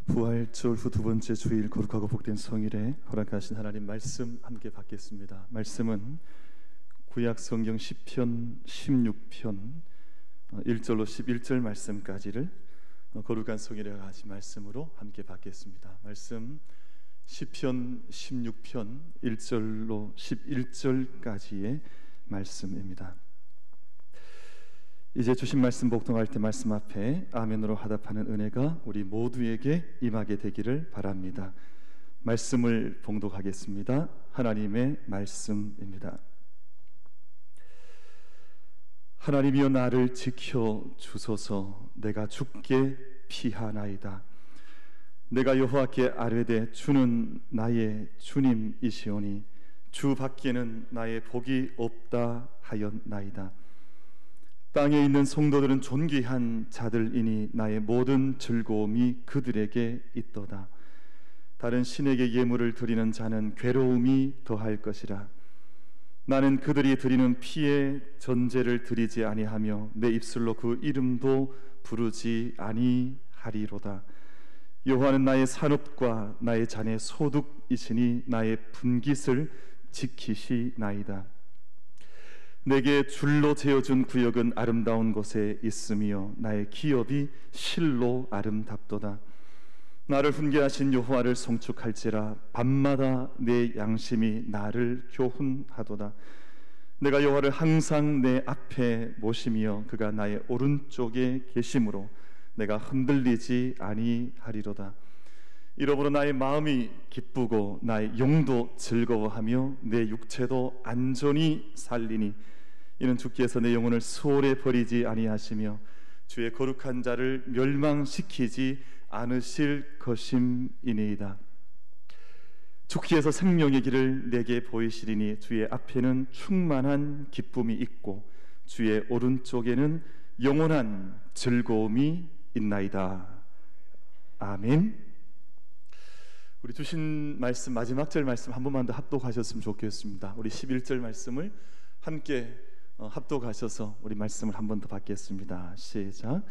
부활절 후 두 번째 주일 거룩하고 복된 성일에 허락하신 하나님 말씀 함께 받겠습니다. 말씀은 구약 성경 시편 16편 1절로 11절 말씀까지를 거룩한 성일에 하신 말씀으로 함께 받겠습니다. 말씀 시편 16편 1절로 11절까지의 말씀입니다. 이제 주신 말씀 복동할 때 말씀 앞에 아멘으로 화답하는 은혜가 우리 모두에게 임하게 되기를 바랍니다. 말씀을 봉독하겠습니다. 하나님의 말씀입니다. 하나님이여 나를 지켜 주소서. 내가 주께 피하나이다. 내가 여호와께 아뢰되 주는 나의 주님이시오니 주 밖에는 나의 복이 없다 하였나이다. 땅에 있는 성도들은 존귀한 자들이니 나의 모든 즐거움이 그들에게 있도다. 다른 신에게 예물을 드리는 자는 괴로움이 더할 것이라. 나는 그들이 드리는 피의 전제를 드리지 아니하며 내 입술로 그 이름도 부르지 아니하리로다. 여호와는 나의 산업과 나의 잔의 소득이시니 나의 분깃을 지키시나이다. 내게 줄로 재어준 구역은 아름다운 곳에 있으며 나의 기업이 실로 아름답도다. 나를 훈계하신 여호와를 송축할지라. 밤마다 내 양심이 나를 교훈하도다. 내가 여호와를 항상 내 앞에 모시며 그가 나의 오른쪽에 계심으로 내가 흔들리지 아니하리로다. 이러므로 나의 마음이 기쁘고 나의 영도 즐거워하며 내 육체도 안전히 살리니 이는 주께서 내 영혼을 수월에 버리지 아니하시며 주의 거룩한 자를 멸망시키지 않으실 것임이니이다. 주께서 생명의 길을 내게 보이시리니 주의 앞에는 충만한 기쁨이 있고 주의 오른쪽에는 영원한 즐거움이 있나이다. 아멘. 우리 주신 말씀 마지막 절 말씀 한 번만 더 합독하셨으면 좋겠습니다. 우리 11절 말씀을 함께 합독하셔서 우리 말씀을 한 번 더 받겠습니다. 시작.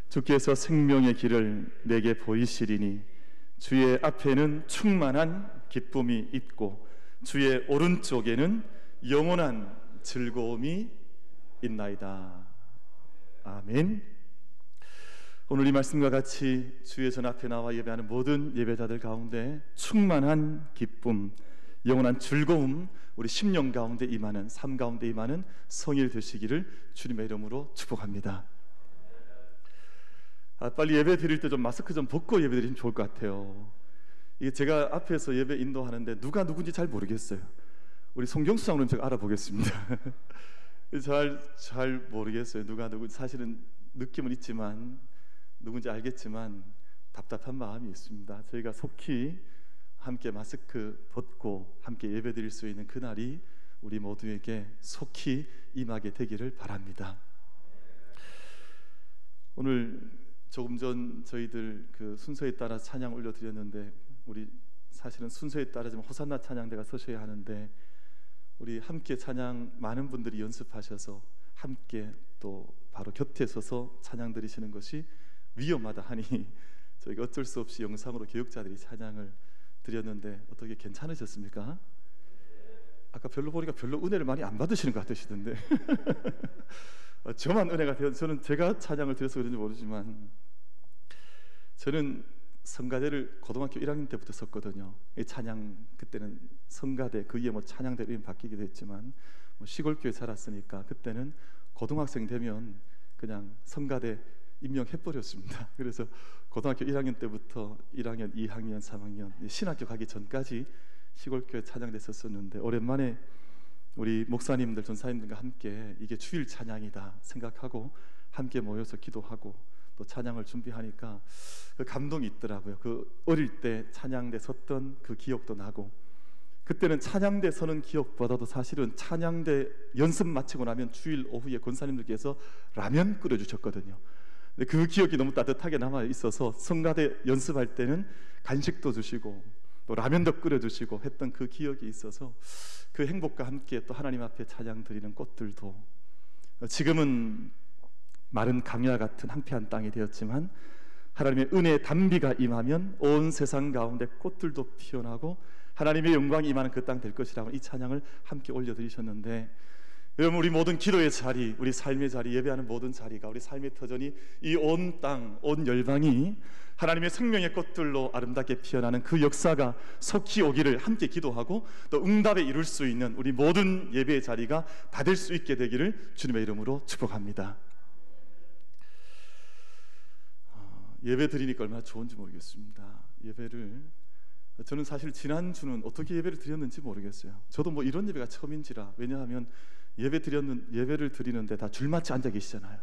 주께서 생명의 길을 내게 보이시리니 주의 앞에는 충만한 기쁨이 있고 주의 오른쪽에는 영원한 즐거움이 있나이다. 아멘. 오늘 이 말씀과 같이 주의 전 앞에 나와 예배하는 모든 예배자들 가운데 충만한 기쁨, 영원한 즐거움, 우리 심령 가운데 임하는, 삶 가운데 임하는 성일 되시기를 주님의 이름으로 축복합니다. 빨리 예배 드릴 때 좀 마스크 좀 벗고 예배 드리면 좋을 것 같아요. 이게 제가 앞에서 예배 인도하는데 누가 누군지 잘 모르겠어요. 우리 송경수 장로님 제가 알아보겠습니다. 잘 모르겠어요. 누가 누군지. 사실은 느낌은 있지만 누군지 알겠지만 답답한 마음이 있습니다. 저희가 속히 함께 마스크 벗고 함께 예배드릴 수 있는 그날이 우리 모두에게 속히 임하게 되기를 바랍니다. 오늘 조금 전 저희들 그 순서에 따라 찬양 올려드렸는데 우리 사실은 순서에 따라지만 호산나 찬양대가 서셔야 하는데 우리 함께 찬양 많은 분들이 연습하셔서 함께 또 바로 곁에 서서 찬양 드리시는 것이 위험하다 하니 저희가 어쩔 수 없이 영상으로 교육자들이 찬양을 드렸는데 어떻게 괜찮으셨습니까? 아까 별로 보니까 별로 은혜를 많이 안 받으시는 것 같으시던데 저만 은혜가 되어 저는 제가 찬양을 드려서 그런지 모르지만 저는 성가대를 고등학교 1학년 때부터 썼거든요. 이 찬양 그때는 성가대 그 위에 뭐 찬양대 이름 바뀌기도 했지만 뭐 시골교회 살았으니까 그때는 고등학생 되면 그냥 성가대 임명해버렸습니다. 그래서 고등학교 1학년 때부터 1학년, 2학년, 3학년 신학교 가기 전까지 시골교회 찬양대 썼었는데 오랜만에 우리 목사님들, 전사님들과 함께 이게 주일 찬양이다 생각하고 함께 모여서 기도하고 또 찬양을 준비하니까 그 감동이 있더라고요. 그 어릴 때 찬양대 섰던 그 기억도 나고 그때는 찬양대 서는 기억보다도 사실은 찬양대 연습 마치고 나면 주일 오후에 권사님들께서 라면 끓여주셨거든요. 근데 그 기억이 너무 따뜻하게 남아 있어서 성가대 연습할 때는 간식도 주시고 또 라면도 끓여주시고 했던 그 기억이 있어서 그 행복과 함께 또 하나님 앞에 찬양 드리는 꽃들도 지금은 마른 강야 같은 황폐한 땅이 되었지만 하나님의 은혜의 단비가 임하면 온 세상 가운데 꽃들도 피어나고 하나님의 영광이 임하는 그 땅 될 것이라고 이 찬양을 함께 올려드리셨는데, 여러분, 우리 모든 기도의 자리, 우리 삶의 자리, 예배하는 모든 자리가, 우리 삶의 터전이 이 온 땅, 온 열방이 하나님의 생명의 꽃들로 아름답게 피어나는 그 역사가 속히 오기를 함께 기도하고, 또 응답에 이룰 수 있는 우리 모든 예배의 자리가 다 될 수 있게 되기를 주님의 이름으로 축복합니다. 예배 드리니까 얼마나 좋은지 모르겠습니다. 저는 사실 지난주는 어떻게 예배를 드렸는지 모르겠어요. 저도 뭐 이런 예배가 처음인지라. 왜냐하면 예배를 드리는데 다 줄맞춰 앉아 계시잖아요.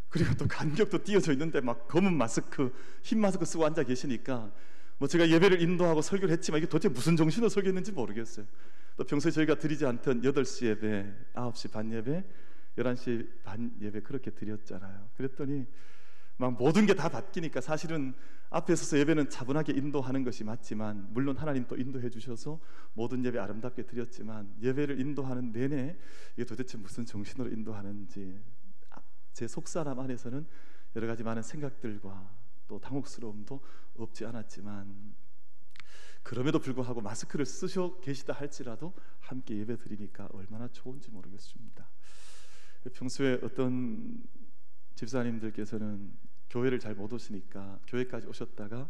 그리고 또 간격도 띄어져 있는데 막 검은 마스크, 흰 마스크 쓰고 앉아 계시니까 뭐 제가 예배를 인도하고 설교를 했지만 이게 도대체 무슨 정신으로 설교했는지 모르겠어요. 또 평소에 저희가 드리지 않던 8시 예배, 9시 반 예배, 11시 반 예배 그렇게 드렸잖아요. 그랬더니 막 모든 게 다 바뀌니까 사실은 앞에 서서 예배는 차분하게 인도하는 것이 맞지만, 물론 하나님 또 인도해 주셔서 모든 예배 아름답게 드렸지만, 예배를 인도하는 내내 이게 도대체 무슨 정신으로 인도하는지 제 속사람 안에서는 여러 가지 많은 생각들과 또 당혹스러움도 없지 않았지만, 그럼에도 불구하고 마스크를 쓰셔 계시다 할지라도 함께 예배 드리니까 얼마나 좋은지 모르겠습니다. 평소에 어떤 집사님들께서는 교회를 잘 못 오시니까 교회까지 오셨다가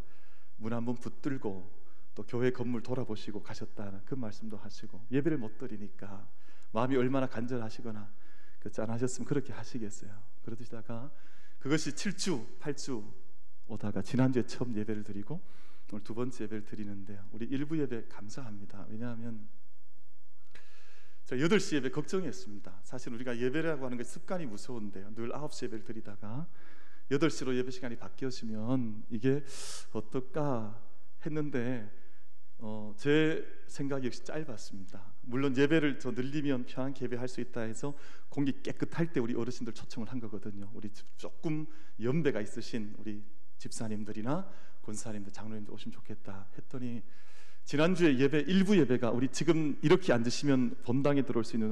문 한 번 붙들고 또 교회 건물 돌아보시고 가셨다는 그 말씀도 하시고, 예배를 못 드리니까 마음이 얼마나 간절하시거나 그렇지 않으셨으면 그렇게 하시겠어요. 그러시다가 그것이 7주, 8주 오다가 지난주에 처음 예배를 드리고 오늘 두 번째 예배를 드리는데요, 우리 일부 예배 감사합니다. 왜냐하면 저 8시 예배 걱정했습니다. 사실 우리가 예배라고 하는 게 습관이 무서운데요, 늘 9시 예배를 드리다가 8시로 예배 시간이 바뀌어지면 이게 어떨까 했는데 제 생각이 역시 짧았습니다. 물론 예배를 더 늘리면 편안하게 예배할 수 있다 해서 공기 깨끗할 때 우리 어르신들 초청을 한 거거든요. 우리 조금 연배가 있으신 우리 집사님들이나 권사님들, 장로님들 오시면 좋겠다 했더니, 지난주에 예배, 일부 예배가 우리 지금 이렇게 앉으시면 본당에 들어올 수 있는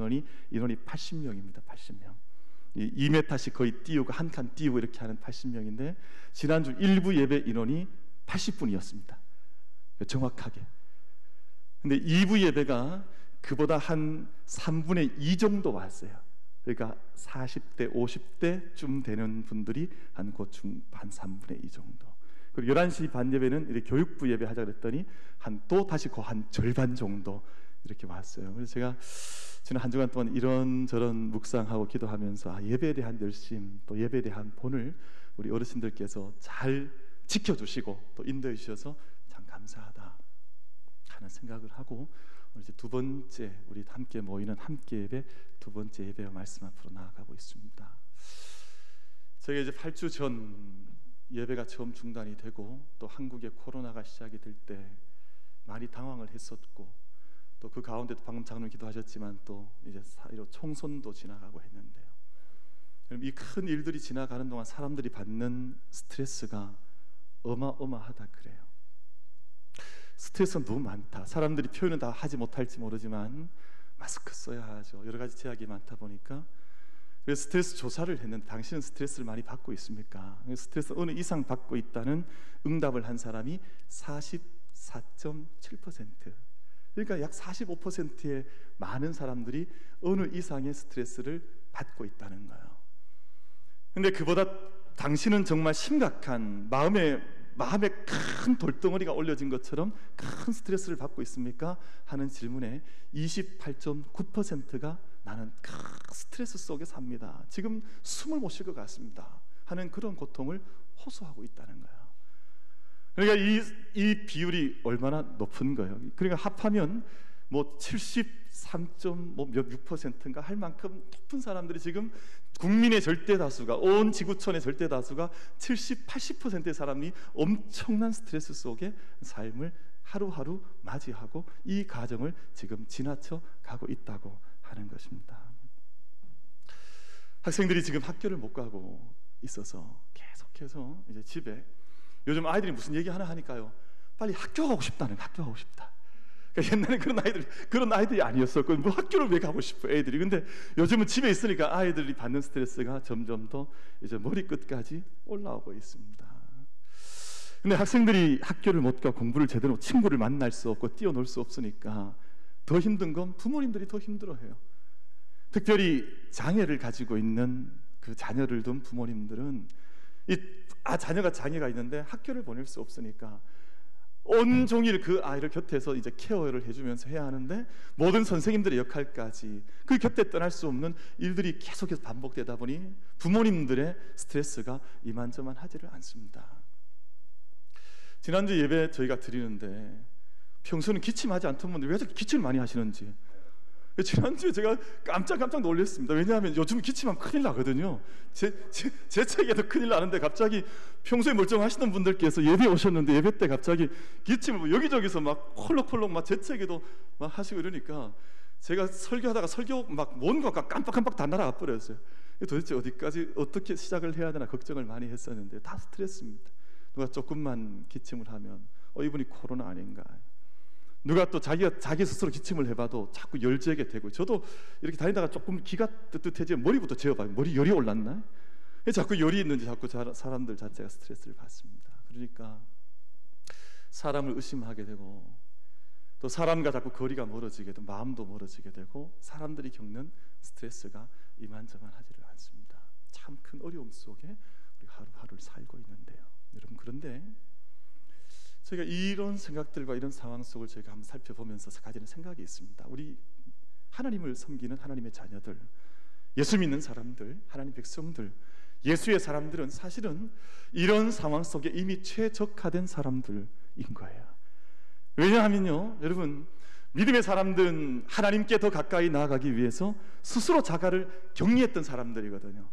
인원이 80명입니다. 80명. 2m씩 거의 띄우고 한 칸 띄우고 이렇게 하는 80명인데 지난주 일부 예배 인원이 80분이었습니다. 정확하게. 근데 2부 예배가 그보다 한 3분의 2 정도 왔어요. 그러니까 40대, 50대쯤 되는 분들이 한 고충 반 3분의 2 정도. 그리고 11시 반 예배는 이렇게 교육부 예배 하자 그랬더니 또 다시 그 한 절반 정도 이렇게 왔어요. 그래서 저는 한 주간 동안 이런저런 묵상하고 기도하면서 예배에 대한 열심, 또 예배에 대한 본을 우리 어르신들께서 잘 지켜주시고 또 인도해 주셔서 참 감사하다 하는 생각을 하고, 이제 두 번째 우리 함께 모이는 함께 예배 두 번째 예배와 말씀 앞으로 나아가고 있습니다. 저희가 이제 8주 전 예배가 처음 중단이 되고 또 한국에 코로나가 시작이 될 때 많이 당황을 했었고, 또 그 가운데도 방금 장로님 기도하셨지만 또 이제 사이로 총선도 지나가고 했는데요, 이 큰 일들이 지나가는 동안 사람들이 받는 스트레스가 어마어마하다 그래요. 스트레스는 너무 많다. 사람들이 표현은 다 하지 못할지 모르지만 마스크 써야 하죠. 여러 가지 제약이 많다 보니까. 그래서 스트레스 조사를 했는데, 당신은 스트레스를 많이 받고 있습니까? 스트레스 어느 이상 받고 있다는 응답을 한 사람이 44.7%. 그러니까 약 45%의 많은 사람들이 어느 이상의 스트레스를 받고 있다는 거예요. 근데 그보다 당신은 정말 심각한 마음에 큰 돌덩어리가 올려진 것처럼 큰 스트레스를 받고 있습니까? 하는 질문에 28.9%가 나는 큰 스트레스 속에 삽니다, 지금 숨을 못 쉴 것 같습니다 하는 그런 고통을 호소하고 있다는 거예요. 그러니까 이 비율이 얼마나 높은 거예요. 그러니까 합하면 뭐 73.6%인가 할 만큼 높은 사람들이, 지금 국민의 절대 다수가, 온 지구촌의 절대 다수가 70, 80%의 사람이 엄청난 스트레스 속에 삶을 하루하루 맞이하고 이 과정을 지금 지나쳐 가고 있다고 하는 것입니다. 학생들이 지금 학교를 못 가고 있어서 계속해서 이제 집에, 요즘 아이들이 무슨 얘기 하나 하니까요, 빨리 학교 가고 싶다는, 학교 가고 싶다. 그러니까 옛날에 그런 아이들이 아니었었고, 뭐 학교를 왜 가고 싶어 애들이. 근데 요즘은 집에 있으니까 아이들이 받는 스트레스가 점점 더 이제 머리 끝까지 올라오고 있습니다. 근데 학생들이 학교를 못 가 공부를 제대로 친구를 만날 수 없고 뛰어놀 수 없으니까 더 힘든 건 부모님들이 더 힘들어해요. 특별히 장애를 가지고 있는 그 자녀를 둔 부모님들은 자녀가 장애가 있는데 학교를 보낼 수 없으니까 온종일 그 아이를 곁에서 이제 케어를 해주면서 해야 하는데 모든 선생님들의 역할까지 그 곁에 떠날 수 없는 일들이 계속해서 반복되다 보니 부모님들의 스트레스가 이만저만하지를 않습니다. 지난주 예배 저희가 드리는데 평소는 기침하지 않던 분들 왜 저렇게 기침을 많이 하시는지 지난주에 제가 깜짝 놀랐습니다. 왜냐하면 요즘 기침하면 큰일 나거든요. 제 책에도 큰일 나는데 갑자기 평소에 멀쩡하시던 분들께서 예배 오셨는데 예배 때 갑자기 기침을 여기저기서 막 콜록콜록 막 제 책에도 막 하시고 이러니까 제가 설교하다가 설교 막 뭔가가 깜빡깜빡 다 날아가 버렸어요. 도대체 어디까지 어떻게 시작을 해야 되나 걱정을 많이 했었는데 다 스트레스입니다. 누가 조금만 기침을 하면 이분이 코로나 아닌가, 누가 또 자기 스스로 기침을 해봐도 자꾸 열재게 되고, 저도 이렇게 다니다가 조금 기가 뜨뜻해지면 머리부터 재어봐요. 머리 열이 올랐나? 자꾸 열이 있는지 자꾸 사람들 자체가 스트레스를 받습니다. 그러니까 사람을 의심하게 되고 또 사람과 자꾸 거리가 멀어지게 되고 마음도 멀어지게 되고 사람들이 겪는 스트레스가 이만저만하지를 않습니다. 참 큰 어려움 속에 우리 하루하루를 살고 있는데요. 여러분, 그런데 저희가 이런 생각들과 이런 상황 속을 저희가 한번 살펴보면서 가지는 생각이 있습니다. 우리 하나님을 섬기는 하나님의 자녀들, 예수 믿는 사람들, 하나님 백성들, 예수의 사람들은 사실은 이런 상황 속에 이미 최적화된 사람들인 거예요. 왜냐하면요, 여러분, 믿음의 사람들은 하나님께 더 가까이 나아가기 위해서 스스로 자가를 격리했던 사람들이거든요.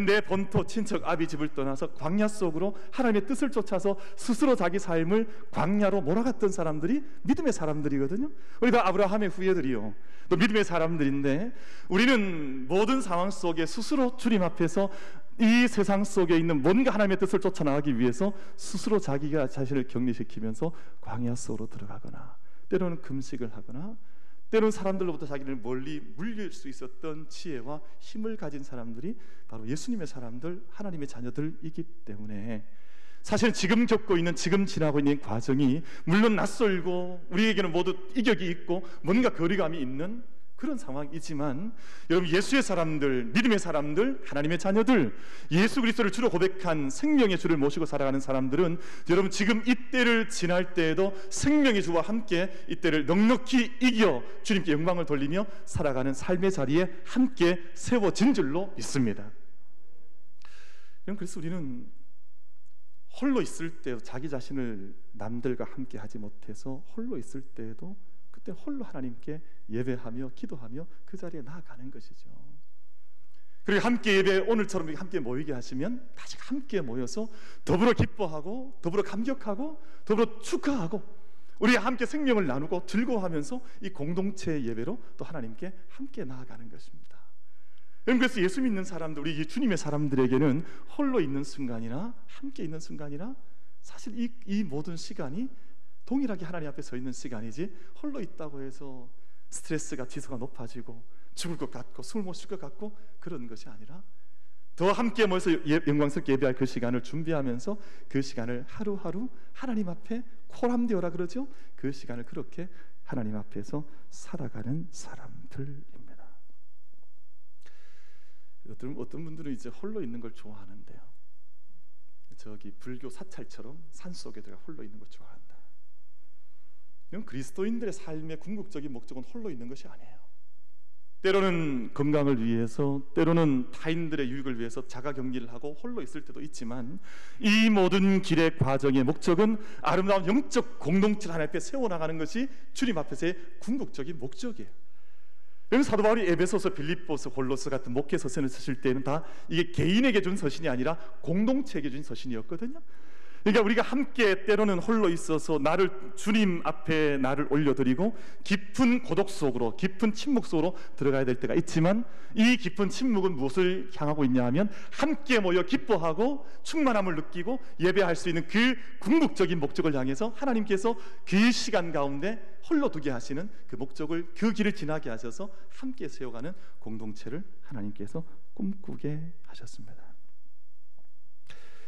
내 본토 친척 아비 집을 떠나서 광야 속으로 하나님의 뜻을 쫓아서 스스로 자기 삶을 광야로 몰아갔던 사람들이 믿음의 사람들이거든요. 우리 다 아브라함의 후예들이요, 또 믿음의 사람들인데, 우리는 모든 상황 속에 스스로 주님 앞에서 이 세상 속에 있는 뭔가 하나님의 뜻을 쫓아나가기 위해서 스스로 자기가 자신을 격리시키면서 광야 속으로 들어가거나, 때로는 금식을 하거나, 때로는 사람들로부터 자기를 멀리 물릴 수 있었던 지혜와 힘을 가진 사람들이 바로 예수님의 사람들, 하나님의 자녀들이기 때문에 사실 지금 겪고 있는, 지금 지나고 있는 과정이 물론 낯설고 우리에게는 모두 이격이 있고 뭔가 거리감이 있는 그런 상황이지만, 여러분, 예수의 사람들, 믿음의 사람들, 하나님의 자녀들, 예수 그리스도를 주로 고백한 생명의 주를 모시고 살아가는 사람들은 여러분, 지금 이때를 지날 때에도 생명의 주와 함께 이때를 넉넉히 이겨 주님께 영광을 돌리며 살아가는 삶의 자리에 함께 세워진 줄로 믿습니다. 그래서 우리는 홀로 있을 때 자기 자신을 남들과 함께 하지 못해서 홀로 있을 때에도 그때 홀로 하나님께 예배하며 기도하며 그 자리에 나아가는 것이죠. 그리고 함께 예배, 오늘처럼 함께 모이게 하시면 다시 함께 모여서 더불어 기뻐하고 더불어 감격하고 더불어 축하하고 우리 함께 생명을 나누고 즐거워하면서 이 공동체 예배로 또 하나님께 함께 나아가는 것입니다. 그래서 예수 믿는 사람들, 우리 주님의 사람들에게는 홀로 있는 순간이나 함께 있는 순간이나 사실 이 모든 시간이 동일하게 하나님 앞에 서 있는 시간이지, 홀로 있다고 해서 스트레스가 지수가 높아지고 죽을 것 같고 숨을 못 쉴 것 같고 그런 것이 아니라 더 함께 모여서 영광스럽게 예배할 그 시간을 준비하면서 그 시간을 하루하루 하나님 앞에 코람되어라 그러죠. 그 시간을 그렇게 하나님 앞에서 살아가는 사람들입니다. 어떤 분들은 이제 홀로 있는 걸 좋아하는데요, 저기 불교 사찰처럼 산속에 들어가 홀로 있는 걸 좋아한다. 그리스도인들의 삶의 궁극적인 목적은 홀로 있는 것이 아니에요. 때로는 건강을 위해서, 때로는 타인들의 유익을 위해서 자가격리를 하고 홀로 있을 때도 있지만, 이 모든 길의 과정의 목적은 아름다운 영적 공동체를 하나님 앞에 세워나가는 것이 주님 앞에서의 궁극적인 목적이에요. 그래서 사도 바울이 에베소서, 빌립보서, 골로새 같은 목회 서신을 쓰실 때는 다 이게 개인에게 준 서신이 아니라 공동체에게 준 서신이었거든요. 그러니까 우리가 함께 때로는 홀로 있어서 주님 앞에 나를 올려드리고 깊은 고독 속으로, 깊은 침묵 속으로 들어가야 될 때가 있지만, 이 깊은 침묵은 무엇을 향하고 있냐 하면 함께 모여 기뻐하고 충만함을 느끼고 예배할 수 있는 그 궁극적인 목적을 향해서 하나님께서 그 시간 가운데 홀로 두게 하시는 그 목적을, 그 길을 지나게 하셔서 함께 세워가는 공동체를 하나님께서 꿈꾸게 하셨습니다.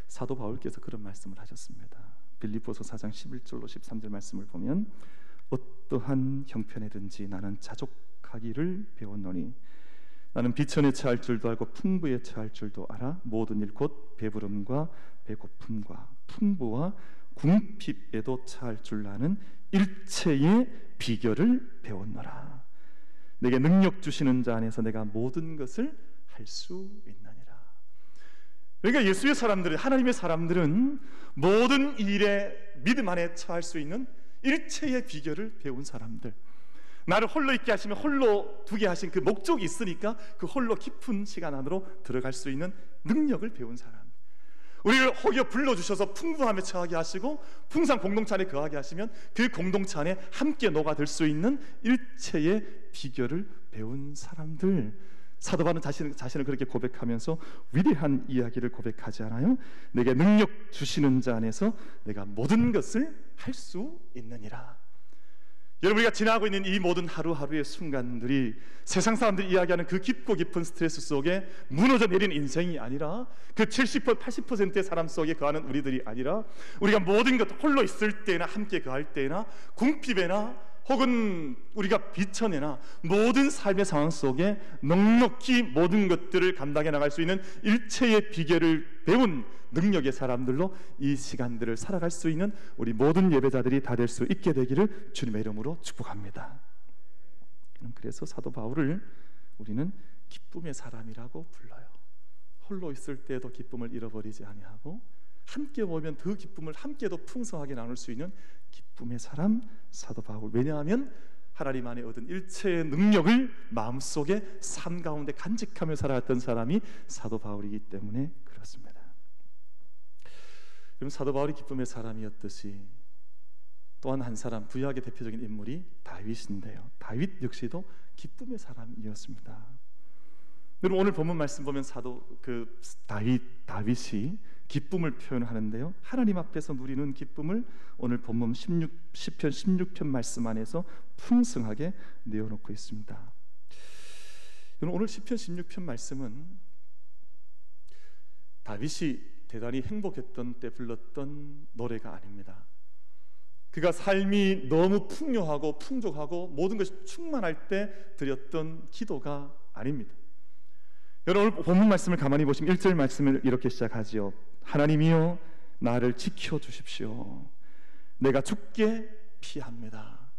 사도 바울께서 그런 말씀을 하셨습니다. 빌립보서 4장 11절로 13절 말씀을 보면 어떠한 형편에든지 나는 자족하기를 배웠노니 나는 비천에 처할 줄도 알고 풍부에 처할 줄도 알아 모든 일 곧 배부름과 배고픔과 풍부와 궁핍에도 처할 줄 아는 일체의 비결을 배웠노라. 내게 능력 주시는 자 안에서 내가 모든 것을 할 수 있느니라. 그러니까 예수의 사람들은, 하나님의 사람들은 모든 일에 믿음 안에 처할 수 있는 일체의 비결을 배운 사람들, 나를 홀로 있게 하시면 홀로 두게 하신 그 목적이 있으니까 그 홀로 깊은 시간 안으로 들어갈 수 있는 능력을 배운 사람, 우리를 혹여 불러주셔서 풍부함에 처하게 하시고 풍성 공동체 안에 거하게 하시면 그 공동체 안에 함께 녹아들 수 있는 일체의 비결을 배운 사람들, 사도 바울은 자신을 그렇게 고백하면서 위대한 이야기를 고백하지 않아요? 내게 능력 주시는 자 안에서 내가 모든 것을 할 수 있느니라. 여러분, 우리가 지나고 있는 이 모든 하루하루의 순간들이 세상 사람들이 이야기하는 그 깊고 깊은 스트레스 속에 무너져 내린 인생이 아니라 그 70%, 80%의 사람 속에 거하는 우리들이 아니라 우리가 모든 것 홀로 있을 때나 함께 거할 때나 궁핍에나 혹은 우리가 비천에나 모든 삶의 상황 속에 넉넉히 모든 것들을 감당해 나갈 수 있는 일체의 비결을 배운 능력의 사람들로 이 시간들을 살아갈 수 있는 우리 모든 예배자들이 다 될 수 있게 되기를 주님의 이름으로 축복합니다. 그래서 사도 바울을 우리는 기쁨의 사람이라고 불러요. 홀로 있을 때도 기쁨을 잃어버리지 아니하고 함께 오면 그 기쁨을 함께 더 풍성하게 나눌 수 있는 기쁨의 사람 사도 바울. 왜냐하면 하나님 안에 얻은 일체의 능력을 마음속에 삶 가운데 간직하며 살아왔던 사람이 사도 바울이기 때문에 그렇습니다. 그럼 사도 바울이 기쁨의 사람이었듯이 또한 한 사람, 구약의 대표적인 인물이 다윗인데요, 다윗 역시도 기쁨의 사람이었습니다. 여러분, 오늘 본문 말씀 보면 다윗이 기쁨을 표현하는데요, 하나님 앞에서 누리는 기쁨을 오늘 본문 10편 16편 말씀 안에서 풍성하게 내어놓고 있습니다. 여러분, 오늘 10편 16편 말씀은 다윗이 대단히 행복했던 때 불렀던 노래가 아닙니다. 그가 삶이 너무 풍요하고 풍족하고 모든 것이 충만할 때 드렸던 기도가 아닙니다. 여러분, 오늘 본문 말씀을 가만히 보시면 1절 말씀을 이렇게 시작하지요. 하나님이여 나를 지켜주십시오. 내가 죽게 피합니다.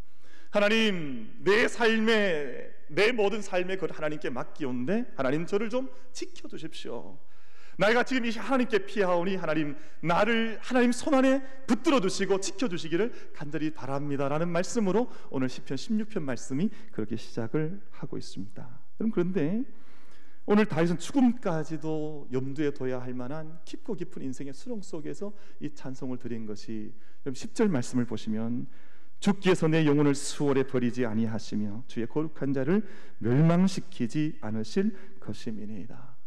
하나님, 내 모든 삶의 것 하나님께 맡기온데 하나님 저를 좀 지켜주십시오. 내가 지금 이 하나님께 피하오니 하나님 나를 하나님 손안에 붙들어 두시고 지켜주시기를 간절히 바랍니다 라는 말씀으로 오늘 시편 16편 말씀이 그렇게 시작을 하고 있습니다. 그런데 오늘 다윗은 죽음까지도 염두에 둬야 할 만한 깊고 깊은 인생의 수렁 속에서 이 찬송을 드린 것이, 10절 말씀을 보시면 주께서 내 영혼을 수월에 버리지 아니하시며 주의 거룩한 자를 멸망시키지 않으실 것임이니이다.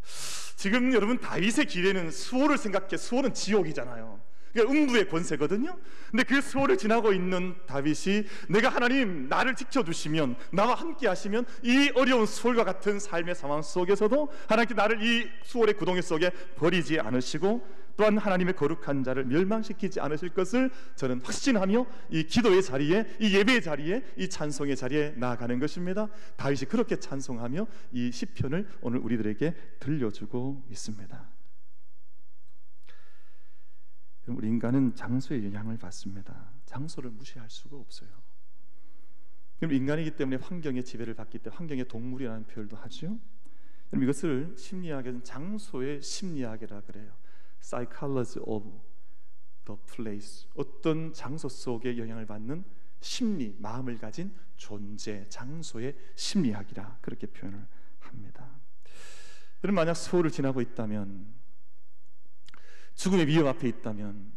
지금 여러분, 다윗의 길에는 수월을 생각해. 수월은 지옥이잖아요. 그러니까 음부의 권세거든요. 근데 그 수월을 지나고 있는 다윗이 내가 하나님 나를 지켜주시면, 나와 함께 하시면 이 어려운 수월과 같은 삶의 상황 속에서도 하나님께 나를 이 수월의 구덩이 속에 버리지 않으시고 또한 하나님의 거룩한 자를 멸망시키지 않으실 것을 저는 확신하며 이 기도의 자리에, 이 예배의 자리에, 이 찬송의 자리에 나아가는 것입니다. 다윗이 그렇게 찬송하며 이 시편을 오늘 우리들에게 들려주고 있습니다. 우리 인간은 장소의 영향을 받습니다. 장소를 무시할 수가 없어요. 그럼 인간이기 때문에 환경의 지배를 받기 때문에 환경의 동물이라는 표현도 하죠. 그럼 이것을 심리학에서는 장소의 심리학이라 그래요. Psychology of the place. 어떤 장소 속에 영향을 받는 심리, 마음을 가진 존재, 장소의 심리학이라 그렇게 표현을 합니다. 그럼 만약 수호를 지나고 있다면, 죽음의 위험 앞에 있다면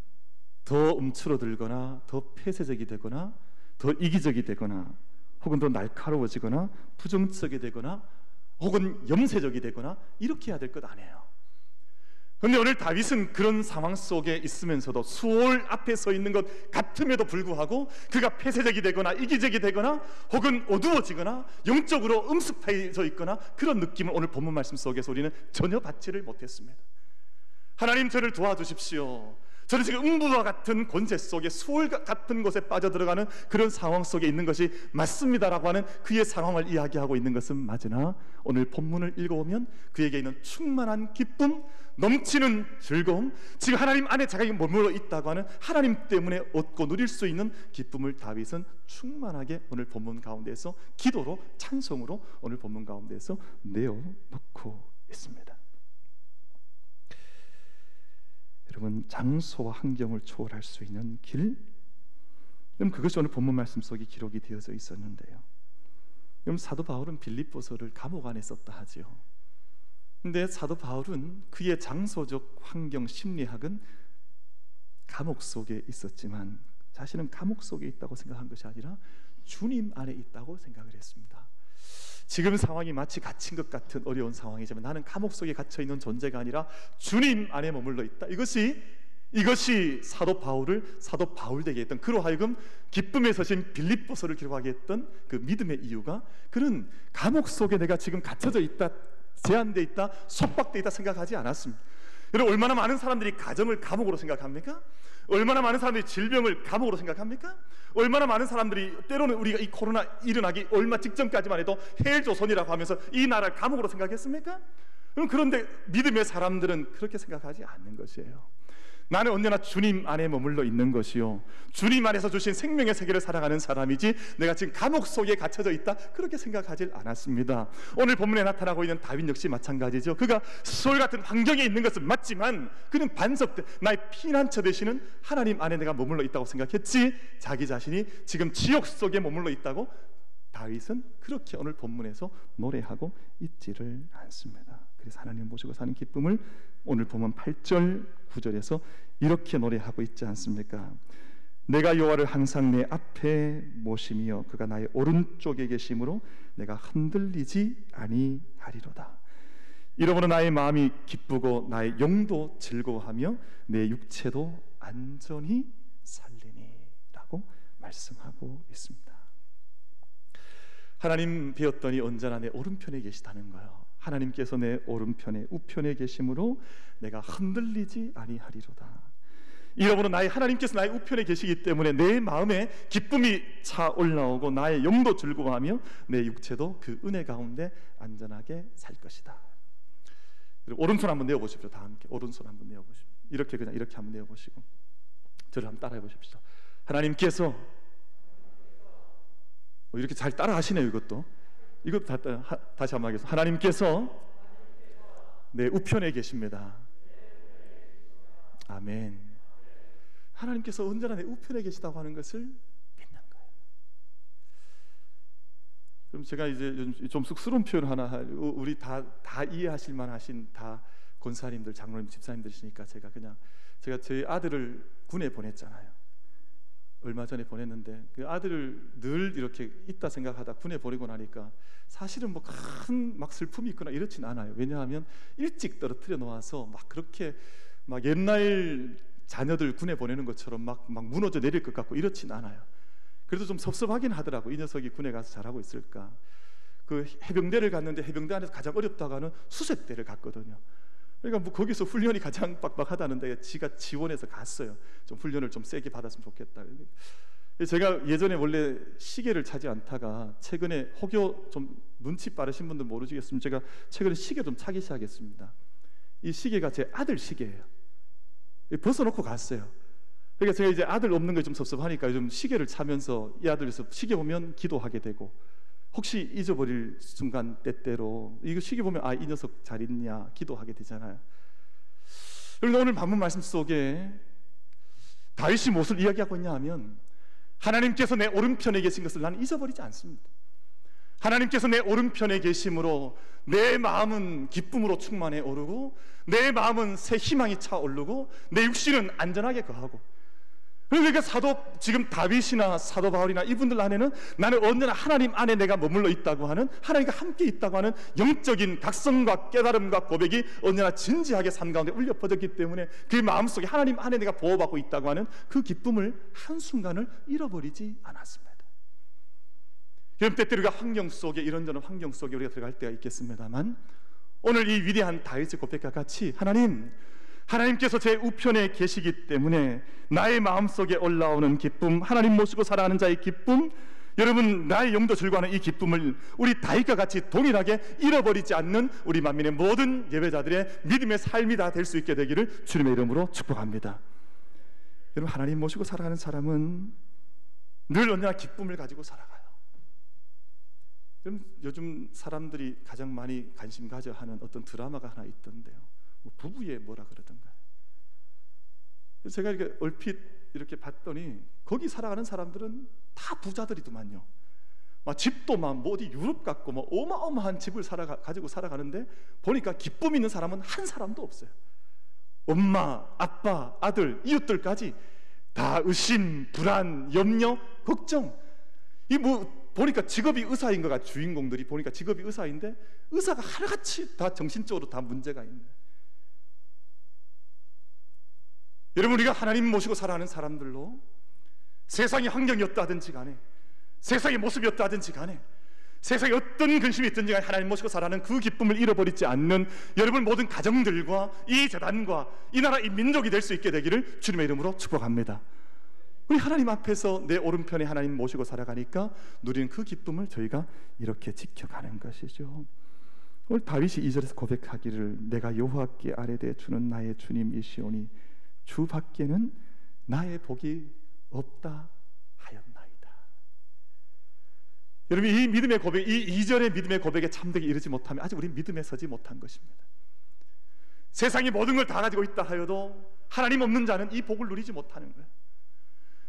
더 움츠러들거나 더 폐쇄적이 되거나 더 이기적이 되거나 혹은 더 날카로워지거나 부정적이 되거나 혹은 염세적이 되거나 이렇게 해야 될 것 아니에요. 그런데 오늘 다윗은 그런 상황 속에 있으면서도 수월 앞에 서 있는 것 같음에도 불구하고 그가 폐쇄적이 되거나 이기적이 되거나 혹은 어두워지거나 영적으로 음습해져 있거나 그런 느낌을 오늘 본문 말씀 속에서 우리는 전혀 받지를 못했습니다. 하나님 저를 도와주십시오. 저는 지금 음부와 같은 권세 속에 수월 같은 곳에 빠져들어가는 그런 상황 속에 있는 것이 맞습니다라고 하는 그의 상황을 이야기하고 있는 것은 맞으나 오늘 본문을 읽어보면 그에게 있는 충만한 기쁨, 넘치는 즐거움, 지금 하나님 안에 자기가 머물러 있다고 하는 하나님 때문에 얻고 누릴 수 있는 기쁨을 다윗은 충만하게 오늘 본문 가운데에서 기도로, 찬송으로 오늘 본문 가운데에서 내어놓고 있습니다. 여러분, 장소와 환경을 초월할 수 있는 길, 그럼 그것이 오늘 본문 말씀 속에 기록이 되어져 있었는데요. 그럼 사도 바울은 빌립보서를 감옥 안에 썼다 하지요. 근데 사도 바울은 그의 장소적 환경 심리학은 감옥 속에 있었지만 자신은 감옥 속에 있다고 생각한 것이 아니라 주님 안에 있다고 생각을 했습니다. 지금 상황이 마치 갇힌 것 같은 어려운 상황이지만 나는 감옥 속에 갇혀 있는 존재가 아니라 주님 안에 머물러 있다. 이것이 사도 바울을 사도 바울되게 했던, 그로 하여금 기쁨에 서신 빌립보서를 기록하게 했던 그 믿음의 이유가, 그는 감옥 속에 내가 지금 갇혀져 있다, 제한되어 있다, 속박되어 있다 생각하지 않았습니다. 여러분, 얼마나 많은 사람들이 가정을 감옥으로 생각합니까? 얼마나 많은 사람들이 질병을 감옥으로 생각합니까? 얼마나 많은 사람들이 때로는 우리가 이 코로나 일어나기 얼마 직전까지만 해도 헬조선이라고 하면서 이 나라를 감옥으로 생각했습니까? 그런데 믿음의 사람들은 그렇게 생각하지 않는 것이에요. 나는 언제나 주님 안에 머물러 있는 것이요, 주님 안에서 주신 생명의 세계를 살아가는 사람이지 내가 지금 감옥 속에 갇혀져 있다, 그렇게 생각하지 않았습니다. 오늘 본문에 나타나고 있는 다윗 역시 마찬가지죠. 그가 수월 같은 환경에 있는 것은 맞지만 그는 반석대, 나의 피난처 되시는 하나님 안에 내가 머물러 있다고 생각했지, 자기 자신이 지금 지옥 속에 머물러 있다고 다윗은 그렇게 오늘 본문에서 노래하고 있지를 않습니다. 그래서 하나님 모시고 사는 기쁨을 오늘 보면 8절 9절에서 이렇게 노래하고 있지 않습니까? 내가 여호와를 항상 내 앞에 모시며 그가 나의 오른쪽에 계심으로 내가 흔들리지 아니하리로다. 이러므로 나의 마음이 기쁘고 나의 영도 즐거워하며 내 육체도 안전히 살리니 라고 말씀하고 있습니다. 하나님 배웠더니 언제나 내 오른편에 계시다는 거예요. 하나님께서 내 오른편에 우편에 계심으로 내가 흔들리지 아니하리로다. 이러므로 나의 하나님께서 나의 우편에 계시기 때문에 내 마음에 기쁨이 차 올라오고 나의 영도 즐거워하며 내 육체도 그 은혜 가운데 안전하게 살 것이다. 오른손 한번 내어보십시오. 다 함께 오른손 한번 내어보십시오. 이렇게 그냥 이렇게 한번 내어보시고 저를 한번 따라해 보십시오. 하나님께서, 이렇게 잘 따라하시네요. 이것도 다시 한번 하겠습니다. 하나님께서 내 우편에 계십니다. 아멘. 하나님께서 언제나 내 우편에 계시다고 하는 것을 믿는 거예요. 그럼 제가 이제 좀 쑥스러운 표현 하나, 우리 다 이해하실 만하신 다 권사님들, 장로님, 집사님들이시니까 제가 저희 아들을 군에 보냈잖아요. 얼마 전에 보냈는데 그 아들을 늘 이렇게 있다 생각하다 군에 보내고 나니까 사실은 뭐 큰 막 슬픔이 있거나 이렇진 않아요. 왜냐하면 일찍 떨어뜨려 놓아서 막 그렇게 막 옛날 자녀들 군에 보내는 것처럼 막 무너져 내릴 것 같고 이렇진 않아요. 그래도 좀 섭섭하긴 하더라고. 이 녀석이 군에 가서 잘하고 있을까. 그 해병대를 갔는데 해병대 안에서 가장 어렵다고 하는 수색대를 갔거든요. 그러니까 뭐 거기서 훈련이 가장 빡빡하다는데 지가 지원해서 갔어요. 좀 훈련을 좀 세게 받았으면 좋겠다. 제가 예전에 원래 시계를 차지 않다가 최근에 혹여 좀 눈치 빠르신 분들 모르시겠으면 제가 최근에 시계 좀 차기 시작했습니다. 이 시계가 제 아들 시계예요. 벗어놓고 갔어요. 그러니까 제가 이제 아들 없는 게 좀 섭섭하니까 요즘 시계를 차면서 이 아들에서 시계 보면 기도하게 되고, 혹시 잊어버릴 순간 때때로 이거 시계 보면 이 녀석 잘 있냐 기도하게 되잖아요. 그런데 오늘 본문 말씀 속에 다윗이 무엇을 이야기하고 있냐 하면, 하나님께서 내 오른편에 계신 것을 나는 잊어버리지 않습니다. 하나님께서 내 오른편에 계심으로 내 마음은 기쁨으로 충만해 오르고 내 마음은 새 희망이 차 오르고 내 육신은 안전하게 거하고. 그러니까 지금 다윗이나 사도 바울이나 이분들 안에는 나는 언제나 하나님 안에 내가 머물러 있다고 하는, 하나님과 함께 있다고 하는 영적인 각성과 깨달음과 고백이 언제나 진지하게 삶 가운데 울려 퍼졌기 때문에 그 마음속에 하나님 안에 내가 보호받고 있다고 하는 그 기쁨을 한순간을 잃어버리지 않았습니다. 그럼 때때로 우리가 환경 속에, 이런저런 환경 속에 우리가 들어갈 때가 있겠습니다만, 오늘 이 위대한 다윗의 고백과 같이 하나님, 하나님께서 제 우편에 계시기 때문에 나의 마음속에 올라오는 기쁨, 하나님 모시고 살아가는 자의 기쁨, 여러분 나의 영도 즐거워하는 이 기쁨을 우리 다윗과 같이 동일하게 잃어버리지 않는 우리 만민의 모든 예배자들의 믿음의 삶이 다 될 수 있게 되기를 주님의 이름으로 축복합니다. 여러분, 하나님 모시고 살아가는 사람은 늘 언제나 기쁨을 가지고 살아가요. 요즘 사람들이 가장 많이 관심 가져 하는 어떤 드라마가 하나 있던데요, 뭐 부부의 뭐라 그러던가요. 제가 이렇게 얼핏 이렇게 봤더니 거기 살아가는 사람들은 다 부자들이더만요. 막 집도 막 뭐 어디 유럽 같고 뭐 어마어마한 집을 가지고 살아가는데 보니까 기쁨 있는 사람은 한 사람도 없어요. 엄마, 아빠, 아들, 이웃들까지 다 의심, 불안, 염려, 걱정. 이 뭐 보니까 직업이 의사인 거가, 주인공들이 보니까 직업이 의사인데 의사가 하나같이 다 정신적으로 다 문제가 있는. 여러분, 우리가 하나님 모시고 살아가는 사람들로 세상의 환경이 어떠하든지 간에, 세상의 모습이 어떠하든지 간에, 세상에 어떤 근심이 있든지 간에 하나님 모시고 살아가는 그 기쁨을 잃어버리지 않는 여러분 모든 가정들과 이 재단과 이 나라 이 민족이 될 수 있게 되기를 주님의 이름으로 축복합니다. 우리 하나님 앞에서 내 오른편에 하나님 모시고 살아가니까 누리는 그 기쁨을 저희가 이렇게 지켜가는 것이죠. 오늘 다윗이 2절에서 고백하기를 내가 여호와께 아뢰되 주는 나의 주님이시오니 주 밖에는 나의 복이 없다 하였나이다. 여러분, 이 믿음의 고백, 이 2절의 믿음의 고백에 참되게 이르지 못하면 아직 우리 믿음에 서지 못한 것입니다. 세상이 모든 걸 다 가지고 있다 하여도 하나님 없는 자는 이 복을 누리지 못하는 거예요.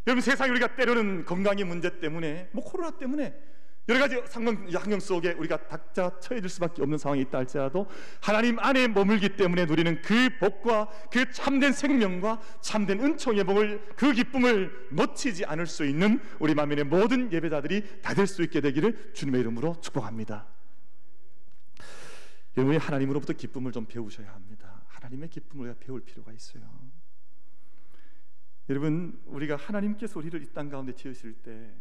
여러분, 세상에 우리가 때로는 건강의 문제 때문에, 뭐 코로나 때문에 여러 가지 환경 속에 우리가 닥쳐 처해질 수밖에 없는 상황이 있다 할지라도 하나님 안에 머물기 때문에 누리는 그 복과 그 참된 생명과 참된 은총의 복을, 그 기쁨을 놓치지 않을 수 있는 우리 만민의 모든 예배자들이 다 될 수 있게 되기를 주님의 이름으로 축복합니다. 여러분이 하나님으로부터 기쁨을 좀 배우셔야 합니다. 하나님의 기쁨을 우리가 배울 필요가 있어요. 여러분, 우리가 하나님께서 우리를 이 땅 가운데 지으실 때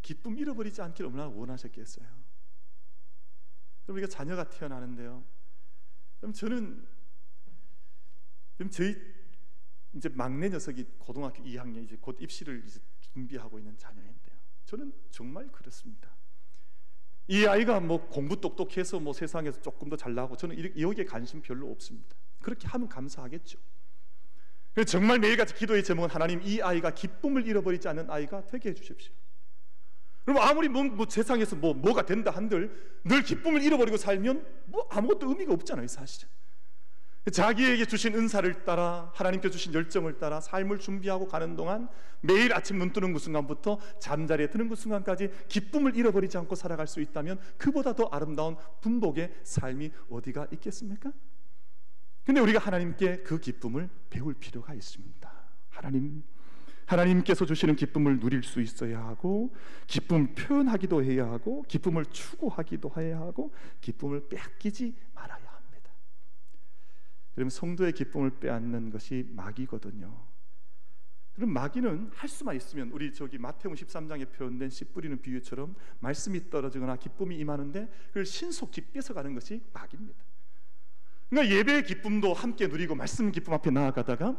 기쁨 잃어버리지 않기를 얼마나 원하셨겠어요. 우리가 자녀가 태어나는데요, 그럼 저는 저희 이제 막내 녀석이 고등학교 2학년 이제 곧 입시를 이제 준비하고 있는 자녀인데요, 저는 정말 그렇습니다. 이 아이가 뭐 공부 똑똑해서 뭐 세상에서 조금 더 잘나고, 저는 여기에 관심 별로 없습니다. 그렇게 하면 감사하겠죠. 정말 매일같이 기도의 제목은 하나님, 이 아이가 기쁨을 잃어버리지 않는 아이가 되게 해주십시오. 그럼 아무리 세상에서 뭐가 된다 한들 늘 기쁨을 잃어버리고 살면 뭐 아무것도 의미가 없잖아요, 사실은. 자기에게 주신 은사를 따라, 하나님께 주신 열정을 따라 삶을 준비하고 가는 동안 매일 아침 눈 뜨는 그 순간부터 잠자리에 드는 그 순간까지 기쁨을 잃어버리지 않고 살아갈 수 있다면 그보다 더 아름다운 분복의 삶이 어디가 있겠습니까? 근데 우리가 하나님께 그 기쁨을 배울 필요가 있습니다. 하나님께서 주시는 기쁨을 누릴 수 있어야 하고, 기쁨을 표현하기도 해야 하고, 기쁨을 추구하기도 해야 하고, 기쁨을 빼앗기지 말아야 합니다. 여러분, 성도의 기쁨을 빼앗는 것이 마귀거든요. 그럼 마귀는 할 수만 있으면, 우리 마태복음 13장에 표현된 씨 뿌리는 비유처럼 말씀이 떨어지거나 기쁨이 임하는데 그걸 신속히 뺏어가는 것이 마귀입니다. 그러니까 예배의 기쁨도 함께 누리고 말씀 기쁨 앞에 나아가다가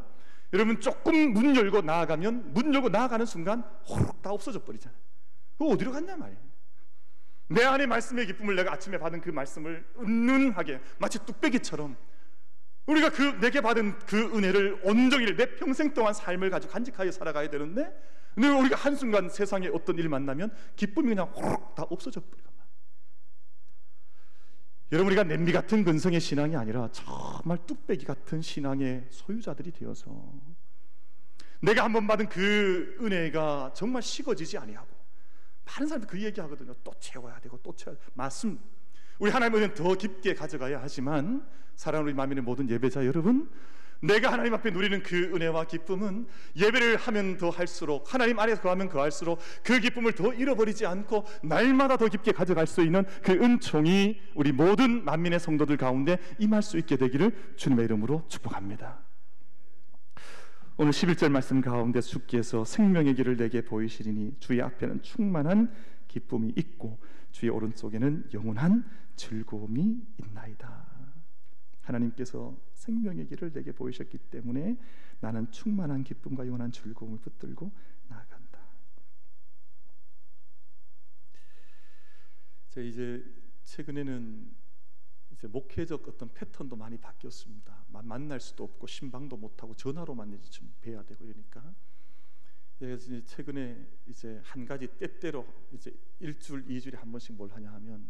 여러분 조금 문 열고 나아가는 순간 호록 다 없어져 버리잖아요. 그거 어디로 갔냐 말이에요. 내 안에 말씀의 기쁨을, 내가 아침에 받은 그 말씀을 은은하게 마치 뚝배기처럼 우리가 내게 받은 그 은혜를 온종일 내 평생 동안 삶을 가지고 간직하여 살아가야 되는데, 근데 우리가 한순간 세상에 어떤 일 만나면 기쁨이 그냥 호록 다 없어져 버리고, 여러분, 우리가 냄비 같은 근성의 신앙이 아니라 정말 뚝배기 같은 신앙의 소유자들이 되어서 내가 한번 받은 그 은혜가 정말 식어지지 아니하고, 많은 사람들이 그 얘기하거든요. 또 채워야 되고 또 채워야 되고. 맞습니다. 우리 하나님의 은혜는 더 깊게 가져가야 하지만, 사랑하는 우리 만민의 모든 예배자 여러분, 내가 하나님 앞에 누리는 그 은혜와 기쁨은 예배를 하면 더 할수록, 하나님 안에서 거하면 거할수록 그 기쁨을 더 잃어버리지 않고 날마다 더 깊게 가져갈 수 있는 그 은총이 우리 모든 만민의 성도들 가운데 임할 수 있게 되기를 주님의 이름으로 축복합니다. 오늘 11절 말씀 가운데 주께서 생명의 길을 내게 보이시리니 주의 앞에는 충만한 기쁨이 있고 주의 오른쪽에는 영원한 즐거움이 있나이다. 하나님께서 생명의 길을 내게 보이셨기 때문에 나는 충만한 기쁨과 영원한 즐거움을 붙들고 나아간다. 이제 최근에는 이제 목회적 어떤 패턴도 많이 바뀌었습니다. 만날 수도 없고 신방도 못하고 전화로만 이제 좀 뵈야 되고 이러니까, 그래서 최근에 이제 한 가지 때때로 이제 일주일, 이주일에 한 번씩 뭘 하냐 하면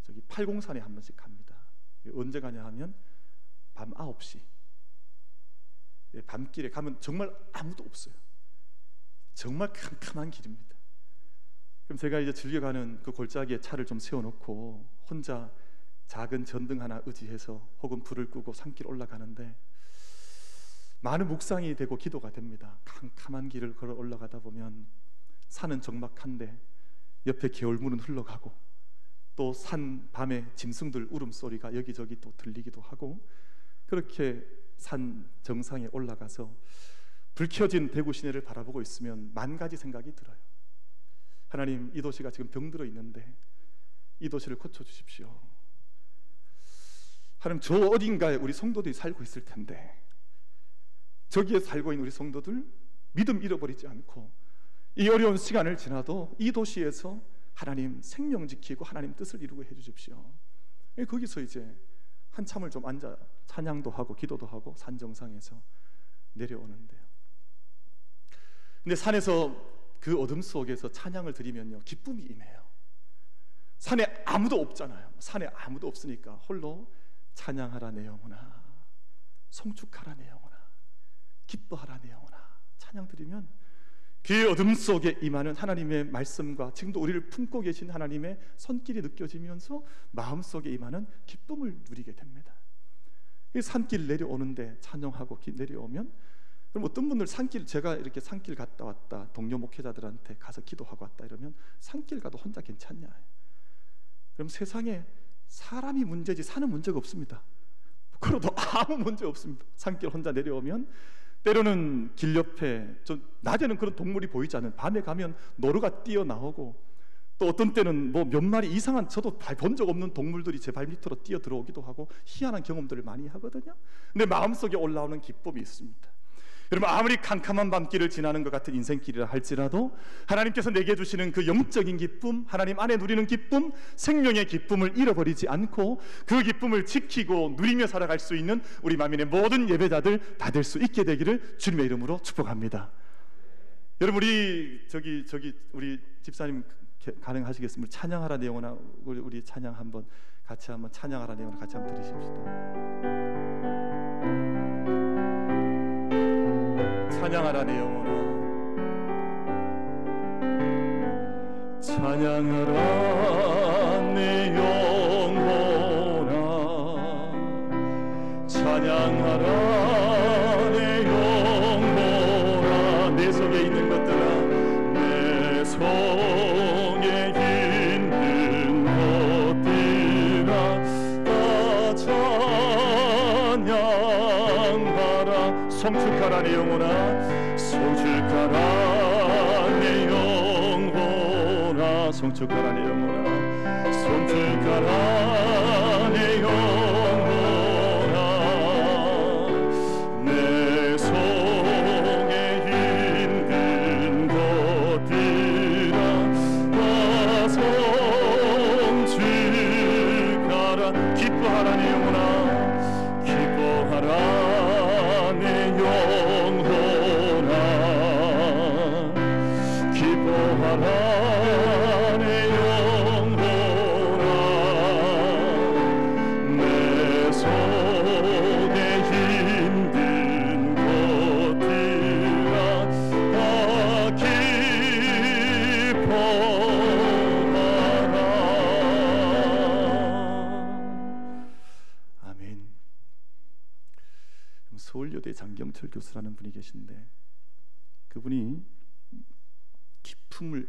저기 팔공산에 한 번씩 갑니다. 언제 가냐 하면 밤 9시, 밤길에 가면 정말 아무도 없어요. 정말 캄캄한 길입니다. 그럼 제가 이제 즐겨가는 그 골짜기에 차를 좀 세워놓고 혼자 작은 전등 하나 의지해서 혹은 불을 끄고 산길 올라가는데 많은 묵상이 되고 기도가 됩니다. 캄캄한 길을 걸어 올라가다 보면 산은 적막한데 옆에 겨울물은 흘러가고 또 산 밤에 짐승들 울음소리가 여기저기 또 들리기도 하고, 그렇게 산 정상에 올라가서 불 켜진 대구 시내를 바라보고 있으면 만 가지 생각이 들어요. 하나님, 이 도시가 지금 병들어 있는데 이 도시를 고쳐주십시오. 하나님, 저 어딘가에 우리 성도들이 살고 있을 텐데 저기에 살고 있는 우리 성도들 믿음 잃어버리지 않고 이 어려운 시간을 지나도 이 도시에서 하나님 생명 지키고 하나님 뜻을 이루게 해주십시오. 거기서 이제 한참을 좀 앉아 찬양도 하고 기도도 하고 산 정상에서 내려오는데요. 근데 산에서 그 어둠 속에서 찬양을 드리면요, 기쁨이 임해요. 산에 아무도 없잖아요. 산에 아무도 없으니까 홀로 찬양하라 내 영혼아, 송축하라 내 영혼아, 기뻐하라 내 영혼아 찬양 드리면 그 어둠 속에 임하는 하나님의 말씀과 지금도 우리를 품고 계신 하나님의 손길이 느껴지면서 마음속에 임하는 기쁨을 누리게 됩니다. 이 산길 내려오는데 찬양하고 내려오면, 그럼 어떤 분들 산길, 제가 이렇게 산길 갔다 왔다 동료 목회자들한테 가서 기도하고 왔다 이러면 산길 가도 혼자 괜찮냐? 그럼 세상에 사람이 문제지 산은 문제가 없습니다. 그래도 아무 문제 없습니다. 산길 혼자 내려오면 때로는 길 옆에 낮에는 그런 동물이 보이지 않는, 밤에 가면 노루가 뛰어나오고 또 어떤 때는 뭐 몇 마리 이상한, 저도 본 적 없는 동물들이 제 발 밑으로 뛰어 들어오기도 하고 희한한 경험들을 많이 하거든요. 근데 마음속에 올라오는 기쁨이 있습니다. 여러분, 아무리 캄캄한 밤길을 지나는 것 같은 인생길이라 할지라도 하나님께서 내게 주시는 그 영적인 기쁨, 하나님 안에 누리는 기쁨, 생명의 기쁨을 잃어버리지 않고 그 기쁨을 지키고 누리며 살아갈 수 있는 우리 만민의 모든 예배자들 다 될 수 있게 되기를 주님의 이름으로 축복합니다. 여러분, 우리 집사님 가능하시겠습니까? 찬양하라 내 영혼아, 우리 찬양 한번 같이 한번 찬양하라 내 영혼아 같이 한번 들으십시다. 찬양하라 내 영혼아, 찬양하라 내 영혼아, 찬양하라 내 영혼아. 내 속에 있는 것들아, 내 속에 있는 것들아 다 찬양하라. 송축하라 내 영혼아, 송축하라 내 영혼아, 송축하라 내 영혼아, 송축하라 내 영혼아. 내 속에 있는 것들아 다 송축하라. 기뻐하라 내 영혼아, 기뻐하라 내 영혼아, 기뻐하라 내 영혼아. 내 속에 힘든 것들아 다 기뻐하라. 아멘. 서울여대 장경철 교수라는 분이 계신데, 그분이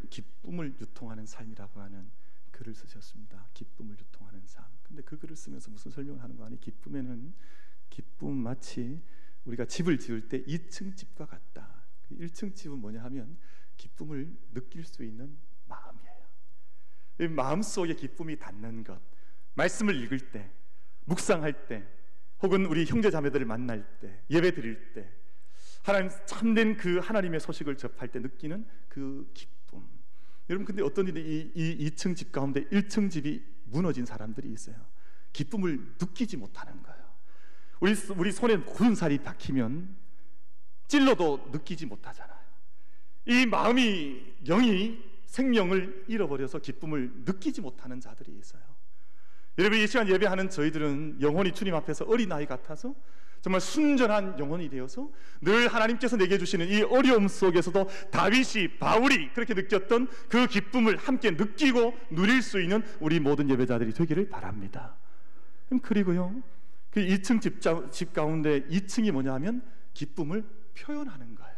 기쁨을 유통하는 삶이라고 하는 글을 쓰셨습니다. 기쁨을 유통하는 삶. 근데 그 글을 쓰면서 무슨 설명을 하는 거 아니? 기쁨은 마치 우리가 집을 지을 때 2층 집과 같다. 1층 집은 뭐냐 하면 기쁨을 느낄 수 있는 마음이에요. 이 마음속에 기쁨이 닿는 것, 말씀을 읽을 때, 묵상할 때, 혹은 우리 형제 자매들을 만날 때, 예배 드릴 때, 하나님 참된 그 하나님의 소식을 접할 때 느끼는 그 기쁨. 여러분, 근데 어떤 일이 이 2층 집 가운데 1층 집이 무너진 사람들이 있어요. 기쁨을 느끼지 못하는 거예요. 우리 손에 굳은 살이 박히면 찔러도 느끼지 못하잖아요. 이 마음이, 영이 생명을 잃어버려서 기쁨을 느끼지 못하는 자들이 있어요. 여러분, 이 시간 예배하는 저희들은 영혼이 주님 앞에서 어린아이 같아서 정말 순전한 영혼이 되어서 늘 하나님께서 내게 주시는 이 어려움 속에서도 다윗이, 바울이 그렇게 느꼈던 그 기쁨을 함께 느끼고 누릴 수 있는 우리 모든 예배자들이 되기를 바랍니다. 그리고요, 그 2층 집 가운데 2층이 뭐냐 하면 기쁨을 표현하는 거예요.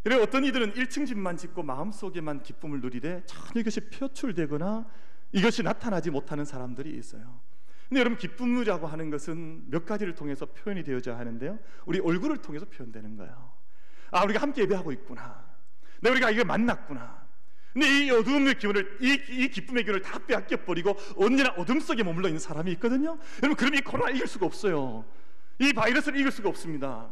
그래서 어떤 이들은 1층 집만 짓고 마음속에만 기쁨을 누리되 전혀 이것이 표출되거나 이것이 나타나지 못하는 사람들이 있어요. 근데 여러분, 기쁨이라고 하는 것은 몇 가지를 통해서 표현이 되어져야 하는데요, 우리 얼굴을 통해서 표현되는 거예요. 아, 우리가 함께 예배하고 있구나, 우리가 이걸 만났구나. 근데 이 어두움의 기운을, 이 기쁨의 기운을 다 빼앗겨버리고 언제나 어둠 속에 머물러 있는 사람이 있거든요. 여러분, 그럼 이 코로나 이길 수가 없어요. 이 바이러스를 이길 수가 없습니다.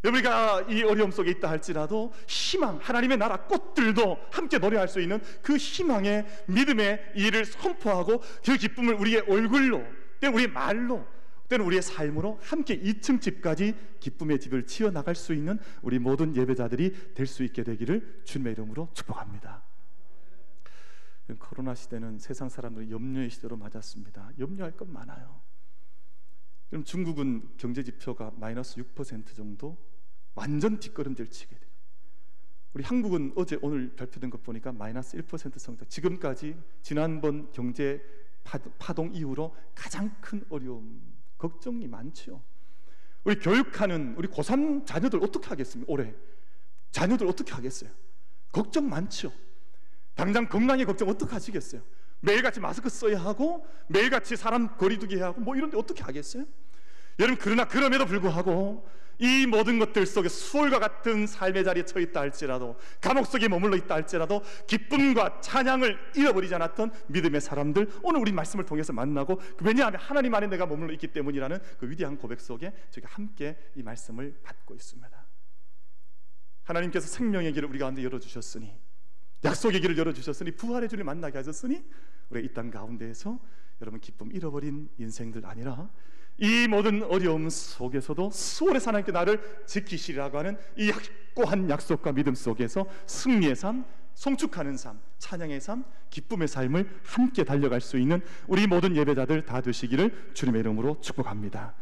우리가 이 어려움 속에 있다 할지라도 희망, 하나님의 나라 꽃들도 함께 노래할 수 있는 그 희망의 믿음의 일을 선포하고 그 기쁨을 우리의 얼굴로, 때는 우리의 말로, 때는 우리의 삶으로 함께 2층 집까지 기쁨의 집을 지어나갈 수 있는 우리 모든 예배자들이 될 수 있게 되기를 주님의 이름으로 축복합니다. 코로나 시대는 세상 사람들이 염려의 시대로 맞았습니다. 염려할 것 많아요. 그럼 중국은 경제 지표가 마이너스 6% 정도 완전 뒷걸음질 치게 돼요. 우리 한국은 어제 오늘 발표된 것 보니까 마이너스 1% 성장. 지금까지 지난번 경제 파동 이후로 가장 큰 어려움, 걱정이 많죠. 우리 교육하는 우리 고3 자녀들 어떻게 하겠습니까? 올해 자녀들 어떻게 하겠어요? 걱정 많죠. 당장 건강에 걱정 어떻게 하시겠어요? 매일같이 마스크 써야 하고 매일같이 사람 거리두기 해야 하고 뭐 이런데 어떻게 하겠어요? 여러분, 그러나 그럼에도 불구하고 이 모든 것들 속에 수월과 같은 삶의 자리에 처해 있다 할지라도, 감옥 속에 머물러 있다 할지라도 기쁨과 찬양을 잃어버리지 않았던 믿음의 사람들, 오늘 우리 말씀을 통해서 만나고, 왜냐하면 하나님 안에 내가 머물러 있기 때문이라는 그 위대한 고백 속에 저희가 함께 이 말씀을 받고 있습니다. 하나님께서 생명의 길을 우리 가운데 열어주셨으니, 약속의 길을 열어주셨으니, 부활의 주를 만나게 하셨으니, 우리가 이 땅 가운데에서 여러분 기쁨 잃어버린 인생들 아니라 이 모든 어려움 속에서도 수월해서 하나님께 나를 지키시리라고 하는 이 확고한 약속과 믿음 속에서 승리의 삶, 송축하는 삶, 찬양의 삶, 기쁨의 삶을 함께 달려갈 수 있는 우리 모든 예배자들 다 되시기를 주님의 이름으로 축복합니다.